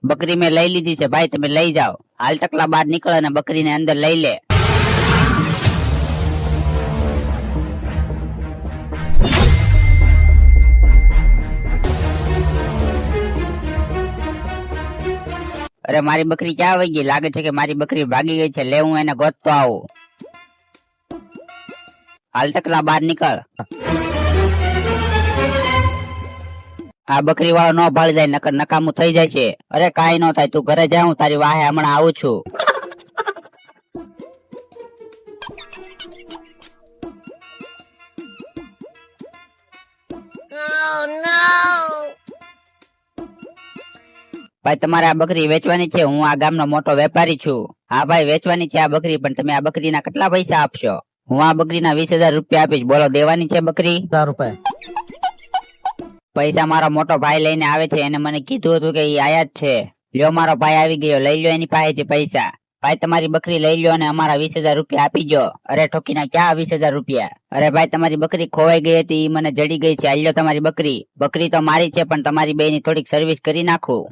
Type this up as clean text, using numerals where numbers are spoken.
બકરી મેં લઈ લીધી છે ભાઈ, તમે લઈ જાઓ. હાલ ટકલા બહાર નીકળ અને બકરીને અંદર લઈ લે. અરે મારી બકરી ક્યાં વહી ગઈ? લાગે છે કે મારી બકરી ભાગી ગઈ છે. લે હું એને ગોતતો આવું. હાલ ટકલા બહાર નીકળ. આ બકરી વાળો ન ભાળી જાય, નકર નકામું થઈ જાય છે. અરે કાઈ ન થાય, તું ઘરે જા, હું તારી વાહે હમણાં આવું છું. ભાઈ તમારે આ બકરી વેચવાની છે? હું આ ગામનો મોટો વેપારી છું. હા ભાઈ વેચવાની છે આ બકરી, પણ તમે આ બકરીના કેટલા પૈસા આપશો? હું આ બકરીના 20,000 રૂપિયા આપીશ. બોલો દેવાની છે બકરી? 1000 રૂપિયા. પૈસા મારો મોટો ભાઈ લઈને આવે છે, એને મને કીધું હતું કે એ આયા જ છે. લ્યો મારો ભાઈ આવી ગયો, લઈ લો એની પાસે પૈસા. ભાઈ તમારી બકરી લઈ લો અને અમારા 20,000 રૂપિયા આપી જો. અરે ઠોકીના ક્યાં 20,000 રૂપિયા? અરે ભાઈ તમારી બકરી ખોવાઈ ગઈ હતી, મને જડી ગઈ છે. આલ્યો તમારી બકરી. બકરી તો મારી છે, પણ તમારી બેયની થોડીક સર્વિસ કરી નાખું.